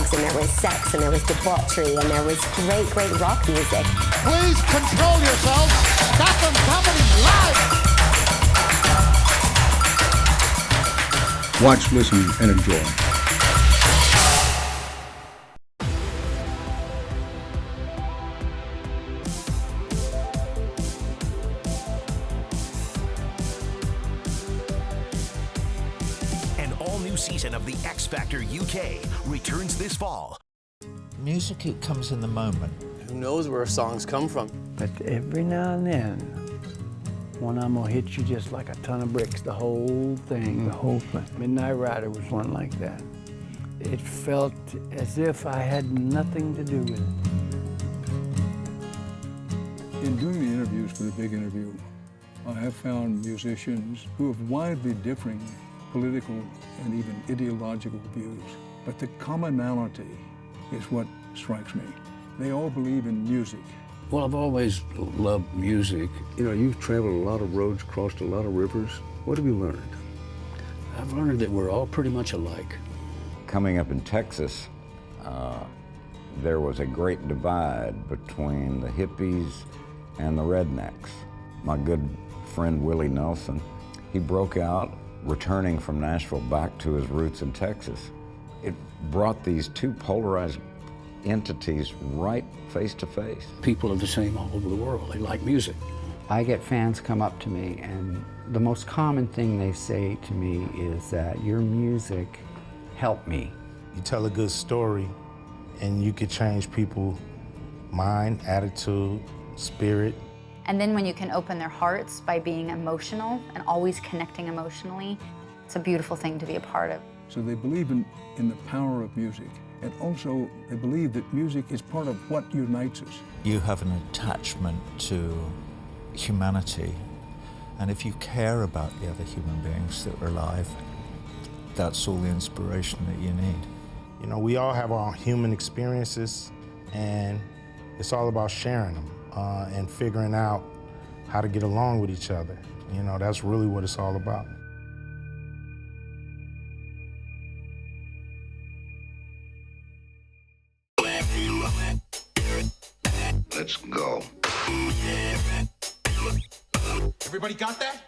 drugs, and there was sex, and there was debauchery, and there was great, great rock music. Please control yourselves. Gotham Comedy Live. Watch, listen, and enjoy. An all-new season of The X Factor UK returns this fall. Music, it comes in the moment. Who knows where songs come from? But every now and then, one I'm gonna hit you just like a ton of bricks, the whole thing, the whole thing. Midnight Rider was one like that. It felt as if I had nothing to do with it. In doing the interviews for The Big Interview, I have found musicians who have widely differing political and even ideological views. But the commonality is what strikes me. They all believe in music. Well, I've always loved music. You know, you've traveled a lot of roads, crossed a lot of rivers. What have you learned? I've learned that we're all pretty much alike. Coming up in Texas, there was a great divide between the hippies and the rednecks. My good friend Willie Nelson, he broke out returning from Nashville back to his roots in Texas. It brought these two polarized entities right face to face. People are the same all over the world. They like music. I get fans come up to me, and the most common thing they say to me is that your music helped me. You tell a good story, and you could change people's mind, attitude, spirit. And then when you can open their hearts by being emotional and always connecting emotionally, it's a beautiful thing to be a part of. So they believe in the power of music. And also, they believe that music is part of what unites us. You have an attachment to humanity, and if you care about the other human beings that are alive, that's all the inspiration that you need. You know, we all have our human experiences, and it's all about sharing them and figuring out how to get along with each other. You know, that's really what it's all about. Let's go. Everybody got that?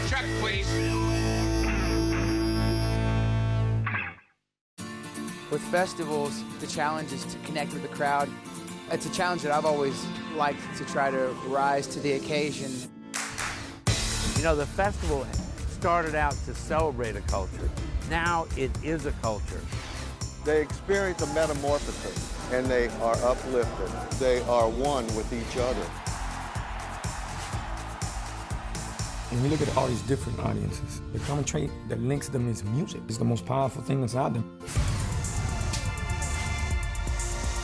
Check, please. With festivals, the challenge is to connect with the crowd. It's a challenge that I've always liked to try to rise to the occasion. You know, the festival started out to celebrate a culture. Now it is a culture. They experience a metamorphosis, and they are uplifted. They are one with each other. When you look at all these different audiences, the common trait that links them is music. It's the most powerful thing inside them.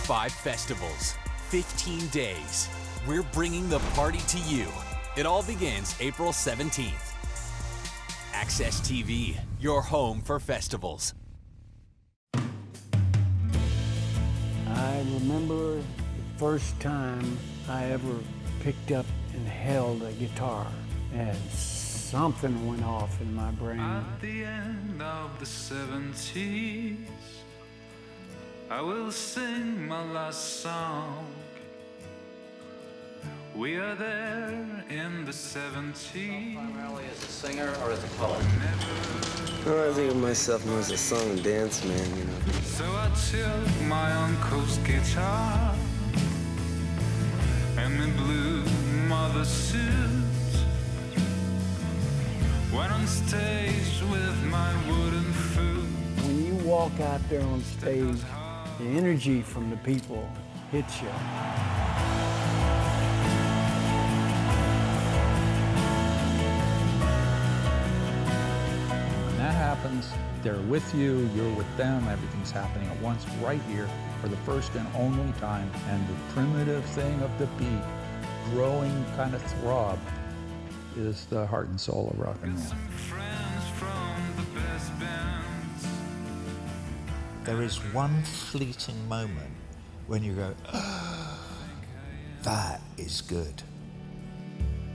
5 festivals, 15 days. We're bringing the party to you. It all begins April 17th. AXS TV, your home for festivals. I remember the first time I ever picked up and held a guitar, and something went off in my brain. At the end of the 70s, I will sing my last song. We are there in the 70s. Primarily as a singer or as a poet? I think of myself more as a song and dance man, you know. So I took my uncle's guitar and my blue mother suit. Went on stage with my wooden foot. When you walk out there on stage, the energy from the people hits you. When that happens. They're with you, you're with them, everything's happening at once right here for the first and only time. And the primitive thing of the beat, growing kind of throb, is the heart and soul of rock and roll. There is one fleeting moment when you go, oh, that is good.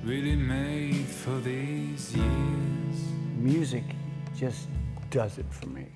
Really made for these years. Music just does it for me.